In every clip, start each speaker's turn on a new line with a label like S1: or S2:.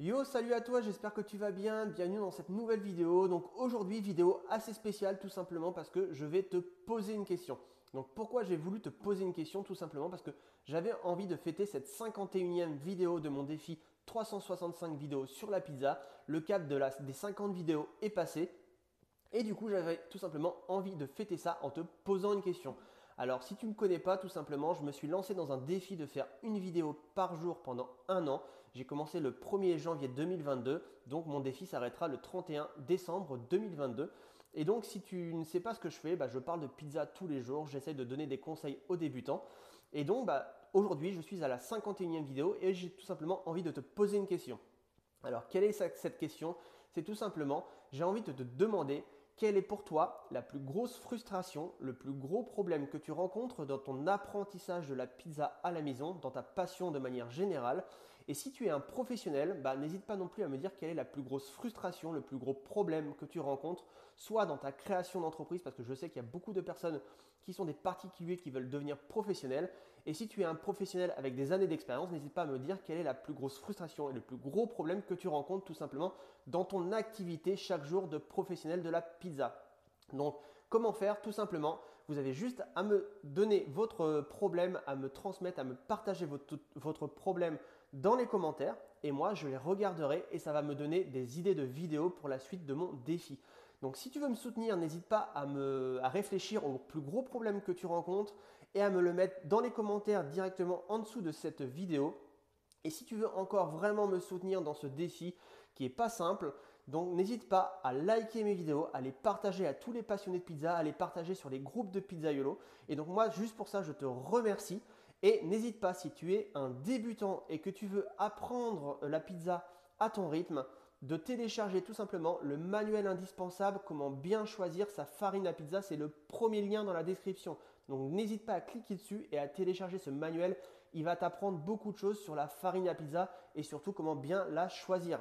S1: Yo, salut à toi, j'espère que tu vas bien, bienvenue dans cette nouvelle vidéo. Donc aujourd'hui, vidéo assez spéciale tout simplement parce que je vais te poser une question. Donc pourquoi j'ai voulu te poser une question? Tout simplement parce que j'avais envie de fêter cette 51e vidéo de mon défi 365 vidéos sur la pizza. Le cap des 50 vidéos est passé. Et du coup, j'avais tout simplement envie de fêter ça en te posant une question. Alors, si tu ne me connais pas, tout simplement, je me suis lancé dans un défi de faire une vidéo par jour pendant un an. J'ai commencé le 1er janvier 2022, donc mon défi s'arrêtera le 31 décembre 2022. Et donc, si tu ne sais pas ce que je fais, je parle de pizza tous les jours, j'essaie de donner des conseils aux débutants. Et donc, aujourd'hui, je suis à la 51e vidéo et j'ai tout simplement envie de te poser une question. Alors, quelle est cette question? C'est tout simplement, j'ai envie de te demander quelle est pour toi la plus grosse frustration, le plus gros problème que tu rencontres dans ton apprentissage de la pizza à la maison, dans ta passion de manière générale. Et si tu es un professionnel, n'hésite pas non plus à me dire quelle est la plus grosse frustration, le plus gros problème que tu rencontres, soit dans ta création d'entreprise, parce que je sais qu'il y a beaucoup de personnes qui sont des particuliers qui veulent devenir professionnels. Et si tu es un professionnel avec des années d'expérience, n'hésite pas à me dire quelle est la plus grosse frustration et le plus gros problème que tu rencontres tout simplement dans ton activité chaque jour de professionnel de la pizza. Donc, comment faire? Tout simplement, vous avez juste à me donner votre problème, à me transmettre, à me partager votre problème dans les commentaires et moi, je les regarderai et ça va me donner des idées de vidéos pour la suite de mon défi. Donc, si tu veux me soutenir, n'hésite pas à réfléchir au plus gros problème que tu rencontres et à me le mettre dans les commentaires directement en dessous de cette vidéo. Et si tu veux encore vraiment me soutenir dans ce défi qui n'est pas simple, donc n'hésite pas à liker mes vidéos, à les partager à tous les passionnés de pizza, à les partager sur les groupes de Pizzaiolo. Et donc moi, juste pour ça, je te remercie. Et n'hésite pas, si tu es un débutant et que tu veux apprendre la pizza à ton rythme, de télécharger tout simplement le manuel indispensable, comment bien choisir sa farine à pizza. C'est le premier lien dans la description. Donc n'hésite pas à cliquer dessus et à télécharger ce manuel. Il va t'apprendre beaucoup de choses sur la farine à pizza et surtout comment bien la choisir.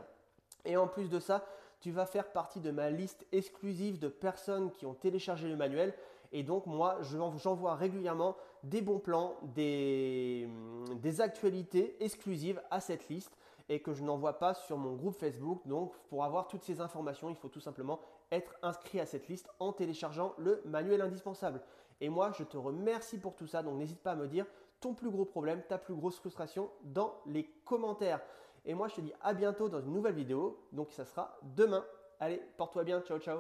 S1: Et en plus de ça, tu vas faire partie de ma liste exclusive de personnes qui ont téléchargé le manuel. Et donc moi, j'envoie régulièrement des bons plans, des actualités exclusives à cette liste et que je n'envoie pas sur mon groupe Facebook. Donc pour avoir toutes ces informations, il faut tout simplement être inscrit à cette liste en téléchargeant le manuel indispensable. Et moi, je te remercie pour tout ça. Donc n'hésite pas à me dire ton plus gros problème, ta plus grosse frustration dans les commentaires. Et moi, je te dis à bientôt dans une nouvelle vidéo. Donc ça sera demain. Allez, porte-toi bien. Ciao, ciao.